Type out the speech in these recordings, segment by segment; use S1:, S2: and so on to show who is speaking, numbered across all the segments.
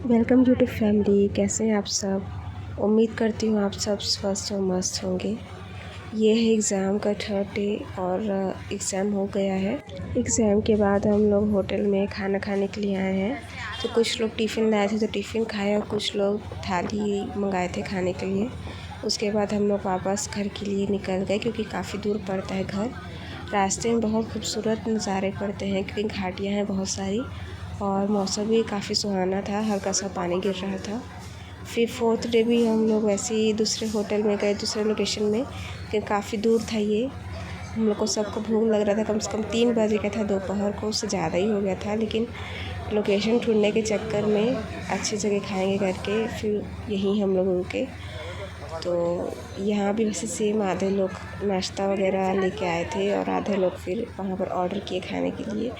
S1: Welcome YouTube family. कैसे हैं आप सब? उम्मीद करती हूँ आप सब स्वस्थ और मस्त होंगे। ये है एग्ज़ाम का थर्ड डे और एग्ज़ाम हो गया है। एग्ज़ाम के बाद हम लोग होटल में खाना खाने के लिए आए हैं। तो कुछ लोग टिफ़िन लाए थे तो टिफ़िन खाए और कुछ लोग थाली मंगाए थे खाने के लिए। उसके बाद हम लोग वापस घर के लिए निकल गए क्योंकि काफ़ी दूर पड़ता है घर। रास्ते में बहुत खूबसूरत नज़ारे पड़ते हैं क्योंकि घाटियाँ हैं बहुत सारी और मौसम भी काफ़ी सुहाना था, हल्का सा पानी गिर रहा था। फिर फोर्थ डे भी हम लोग वैसे ही दूसरे होटल में गए, दूसरे लोकेशन में, क्योंकि काफ़ी दूर था ये। हम लोग को सबको भूख लग रहा था, कम से कम 3 बजे का था दोपहर को, उससे ज़्यादा ही हो गया था। लेकिन लोकेशन ढूंढने के चक्कर में अच्छी जगह खाएंगे करके फिर यहीं हम लोग रुके। तो यहाँ भी वैसे सेम आधे लोग नाश्ता वगैरह लेके आए थे और आधे लोग फिर वहाँ पर ऑर्डर किए खाने के लिए।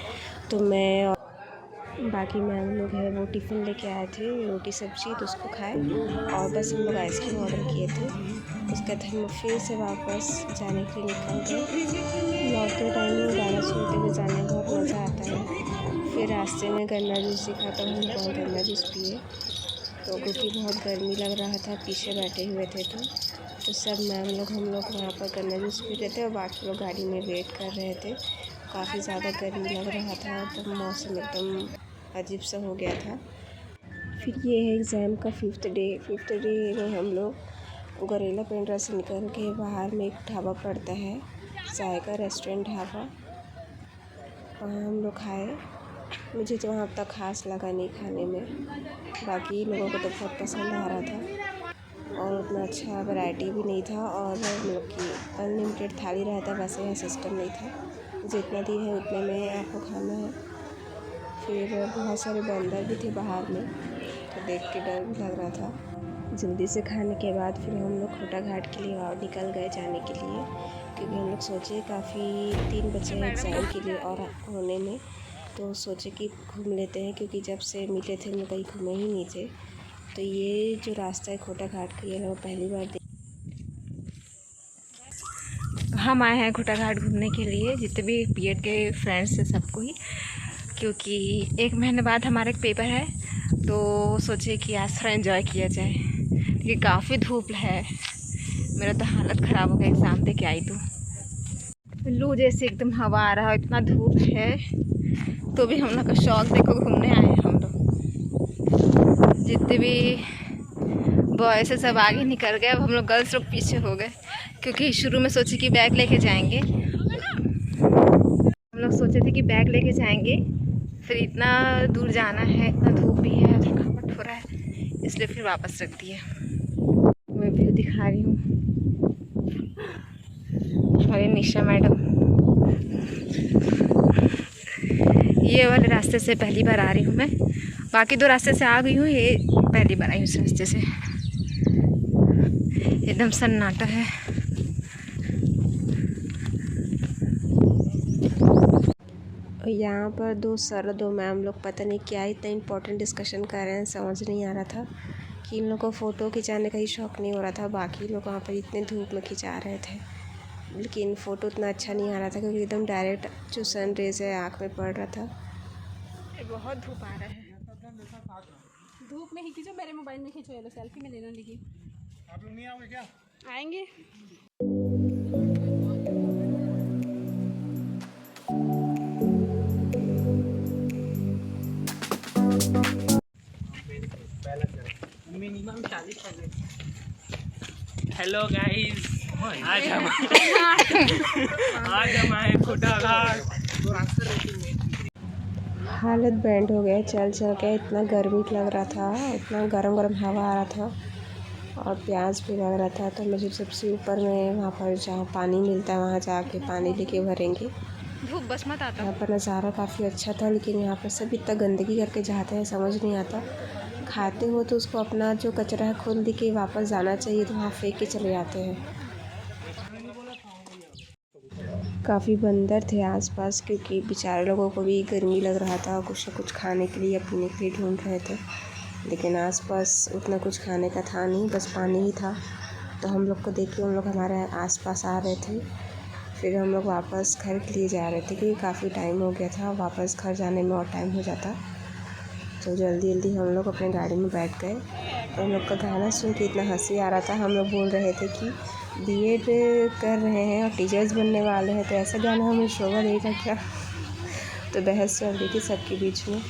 S1: तो मैं और बाकी मैम लोग हैं वो टिफ़िन लेके आए थे, रोटी सब्ज़ी, तो उसको खाए और बस हम लोग आइसक्रीम ऑर्डर किए थे। उसके बाद हम लोग फिर से वापस जाने के लिए निकल गए। लौटते टाइम में गाना सुनते हुए जाने में बहुत मज़ा आता है। फिर रास्ते में गन्ना जूस दिखा तो हम लोग गन्ना जूस पिए। तो क्योंकि बहुत गर्मी लग रहा था, पीछे बैठे हुए थे तो सब मैम लोग हम लोग वहाँ पर गन्ना जूस पी रहे थे और बाकी लोग गाड़ी में वेट कर रहे थे। काफ़ी ज़्यादा गर्मी लग रहा था, तो मौसम एकदम अजीब सा हो गया था। फिर ये है एग्ज़ाम का फिफ्थ डे में हम लोग गौरेला पेंड्रा से निकल के बाहर में एक ढाबा पड़ता है, जायका रेस्टोरेंट ढाबा, वहाँ हम लोग खाए। मुझे तो वहाँ उतना ख़ास लगा नहीं खाने में, बाकी लोगों को तो बहुत पसंद आ रहा था और उतना अच्छा वैरायटी भी नहीं था और मतलब कि अनलिमिटेड थाली रहता वैसे यहाँ सिस्टम नहीं था, जितना दिए है उतने में आपको खाना है। फिर बहुत सारे बंदर भी थे बाहर में, तो देख के डर भी लग रहा था। जल्दी से खाने के बाद फिर हम लोग खोटा घाट के लिए और निकल गए जाने के लिए, क्योंकि हम लोग सोचे काफ़ी 3 बचे हैं एग्ज़ाम के लिए और होने में, तो सोचे कि घूम लेते हैं, क्योंकि जब से मिले थे हम लोग कहीं घूमे ही नहीं थे। तो ये जो रास्ता है खोटा घाट का, ये हम पहली बार
S2: हम आए हैं खोटा घाट घूमने के लिए, जितने भी बीएड के फ्रेंड्स हैं सबको ही, क्योंकि 1 महीने बाद हमारा एक पेपर है, तो सोचे कि आज थोड़ा एंजॉय किया जाए। क्योंकि काफ़ी धूप है, मेरा तो हालत ख़राब हो गया एग्ज़ाम दे के आई तो लू जैसे एकदम हवा आ रहा है, इतना धूप है, तो भी हम लोग का शौक देखो घूमने आए हैं हम लोग। जितने भी बॉयज़ से सब आगे निकल गए, अब हम लोग गर्ल्स लोग पीछे हो गए, क्योंकि शुरू में सोचे कि बैग लेके जाएंगे, हम लोग सोचे थे कि बैग लेके जाएंगे, फिर इतना दूर जाना है, इतना धूप भी है, थकावट हो रहा है, इसलिए फिर वापस रख दिया। मैं व्यू दिखा रही हूँ, और ये निशा मैडम ये वाले रास्ते से पहली बार आ रही हूँ मैं, बाकी 2 रास्ते से आ गई हूँ, ये पहली बार आई हूँ इस रास्ते से। एकदम सन्नाटा है।
S1: यहाँ पर 2 सर 2 मैम लोग पता नहीं क्या इतना इम्पोर्टेंट डिस्कशन कर रहे हैं, समझ नहीं आ रहा था कि इन लोगों को फ़ोटो खिंचाने का ही शौक़ नहीं हो रहा था। बाकी लोग वहाँ पर इतने धूप में खिंचा रहे थे, लेकिन फ़ोटो उतना अच्छा नहीं आ रहा था क्योंकि एकदम डायरेक्ट जो सन रेज़ है आँख में पड़ रहा था।
S2: बहुत धूप आ रहा है,
S3: धूप में ही खींचो, मेरे मोबाइल में खींचो, ये लो सेल्फी में लेना। लेकिन आप लोग नहीं आओगे क्या? आएंगे।
S4: हेलो गाइस, आज हम आए खोटा घाट।
S1: हालत बैंड हो गया चल चल के, इतना गर्मी लग रहा था, इतना गरम गरम हवा आ रहा था और प्यास भी लग रहा था। तो मुझे सबसे ऊपर में वहाँ पर जहाँ पानी मिलता है वहाँ जाके पानी लेके भरेंगे।
S2: धूप बस मत आता।
S1: यहाँ पर नज़ारा काफ़ी अच्छा था, लेकिन यहाँ पर सब इतना गंदगी करके जाते हैं, समझ नहीं आता। खाते हो तो उसको अपना जो कचरा है खुद लेके वापस जाना चाहिए, तो वहाँ फेंक के चले जाते हैं। काफ़ी बंदर थे आसपास, क्योंकि बेचारे लोगों को भी गर्मी लग रहा था, कुछ न कुछ खाने के लिए या पीने के लिए ढूंढ रहे थे, लेकिन आसपास उतना कुछ खाने का था नहीं, बस पानी ही था। तो हम लोग को देख के उन लोग हमारे आसपास आ रहे थे। फिर हम लोग वापस घर के लिए जा रहे थे क्योंकि काफ़ी टाइम हो गया था, वापस घर जाने में और टाइम हो जाता। तो जल्दी जल्दी हम लोग अपने गाड़ी में बैठ गए। तो हम लोग का गाना सुन के इतना हंसी आ रहा था। हम लोग बोल रहे थे कि बीएड कर रहे हैं और टीचर्स बनने वाले हैं, तो ऐसा गाना हमें शोभा देगा क्या। तो बहस चल रही थी सबके बीच में।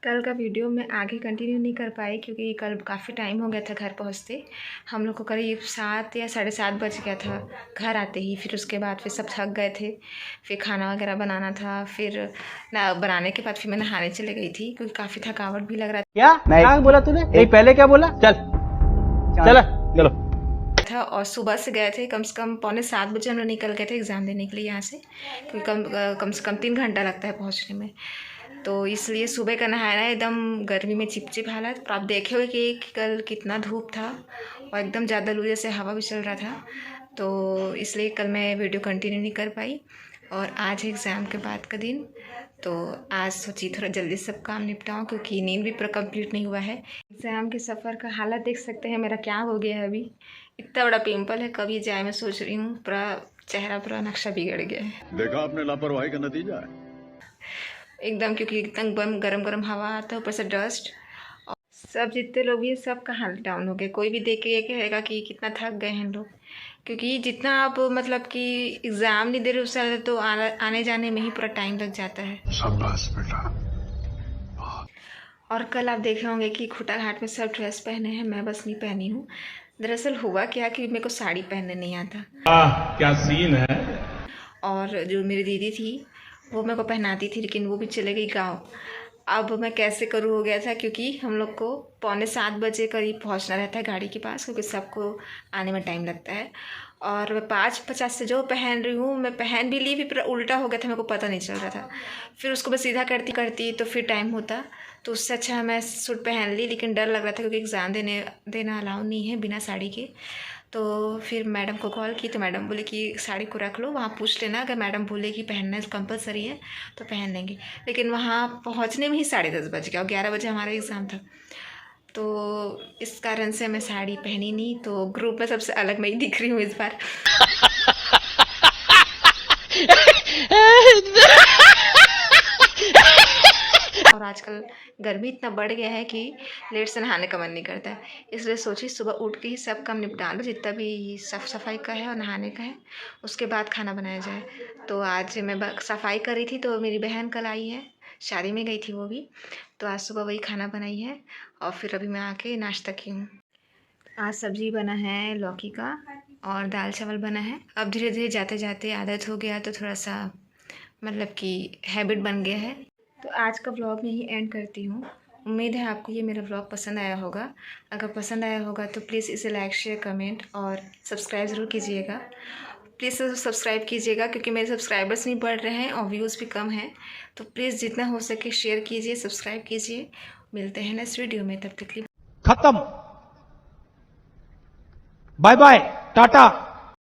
S1: कल का वीडियो मैं आगे कंटिन्यू नहीं कर पाई क्योंकि कल काफ़ी टाइम हो गया था घर पहुंचते। हम लोग को करीब 7 या 7:30 बज गया था घर आते ही। फिर उसके बाद फिर सब थक गए थे, फिर खाना वगैरह बनाना था। फिर बनाने के बाद फिर मैं नहाने चले गई थी क्योंकि काफ़ी थकावट भी लग रहा
S5: क्या बोला तूने? नहीं, पहले क्या बोला? चलो
S1: था। और सुबह से गए थे, कम से कम 6:45 बजे हम लोग निकल गए थे एग्ज़ाम देने के लिए यहाँ से, क्योंकि कम से कम 3 घंटा लगता है पहुँचने में। तो इसलिए सुबह का नहाना एकदम गर्मी में चिपचिप हालत। पर आप देखे हुए कि कल कितना धूप था और एकदम ज़्यादा लू जैसे हवा भी चल रहा था। तो इसलिए कल मैं वीडियो कंटिन्यू नहीं कर पाई। और आज एग्ज़ाम के बाद का दिन, तो आज सोची थोड़ा जल्दी सब काम निपटाऊँ क्योंकि नींद भी पूरा कंप्लीट नहीं हुआ है। एग्ज़ाम के सफ़र का हालत देख सकते हैं मेरा क्या हो गया है। अभी इतना बड़ा पिंपल है, कभी जाए मैं सोच रही हूँ। पूरा चेहरा पूरा नक्शा बिगड़ गया है।
S6: देखा आपने लापरवाही का नतीजा है
S1: एकदम, क्योंकि एकदम गरम हवा आता है, ऊपर से डस्ट। और सब जितने लोग भी सब का हालत डाउन हो गया। कोई भी देख के ये कहेगा कि कितना थक गए हैं लोग, क्योंकि जितना आप मतलब कि एग्ज़ाम नहीं दे रहे उससे ज़्यादा तो आने जाने में ही पूरा टाइम लग जाता है।
S6: शाबाश बेटा।
S1: और कल आप देखे होंगे कि खूटा घाट में सब ड्रेस पहने हैं, मैं बस नहीं पहनी हूँ। दरअसल हुआ क्या कि मेरे को साड़ी पहनने नहीं आता।
S6: क्या सीन है।
S1: और जो मेरी दीदी थी वो मेरे को पहनाती थी, लेकिन वो भी चले गई गाँव। अब मैं कैसे करूँ हो गया था, क्योंकि हम लोग को 6:45 बजे करीब पहुंचना रहता है गाड़ी के पास, क्योंकि सबको आने में टाइम लगता है। और मैं 5:50 से जो पहन रही हूँ, मैं पहन भी ली, फिर उल्टा हो गया था, मेरे को पता नहीं चल रहा था। फिर उसको मैं सीधा करती तो फिर टाइम होता, तो उससे अच्छा मैं सूट पहन ली। लेकिन डर लग रहा था क्योंकि एग्ज़ाम देना अलाउ नहीं है बिना साड़ी के। तो फिर मैडम को कॉल की तो मैडम बोले कि साड़ी को रख लो, वहाँ पूछ लेना, अगर मैडम बोले कि पहनना कंपलसरी है तो पहन लेंगे। लेकिन वहाँ पहुँचने में ही 10:30 बज गया और 11 बजे हमारा एग्ज़ाम था। तो इस कारण से मैं साड़ी पहनी नहीं। तो ग्रुप में सबसे अलग मैं ही दिख रही हूँ इस बार। और आजकल गर्मी इतना बढ़ गया है कि लेट से नहाने का मन नहीं करता है, इसलिए सोची सुबह उठ के ही सब काम निपटा लो, जितना भी साफ़ सफाई का है और नहाने का है, उसके बाद खाना बनाया जाए। तो आज मैं सफाई कर रही थी, तो मेरी बहन कल आई है, शादी में गई थी वो भी, तो आज सुबह वही खाना बनाई है और फिर अभी मैं आके नाश्ता की हूँ। आज सब्ज़ी बना है लौकी का और दाल चावल बना है। अब धीरे धीरे जाते जाते आदत हो गया, तो थोड़ा सा मतलब कि हैबिट बन गया है। तो आज का व्लॉग में ही एंड करती हूँ। उम्मीद है आपको ये मेरा व्लॉग पसंद आया होगा। अगर पसंद आया होगा तो प्लीज़ इसे लाइक शेयर कमेंट और सब्सक्राइब ज़रूर कीजिएगा। प्लीज़ सब्सक्राइब कीजिएगा, क्योंकि मेरे सब्सक्राइबर्स नहीं बढ़ रहे हैं और व्यूज़ भी कम हैं। तो प्लीज़ जितना हो सके शेयर कीजिए, सब्सक्राइब कीजिए। मिलते हैं नेक्स्ट वीडियो में, तब तक के लिए
S5: खत्म। Bye bye, Tata.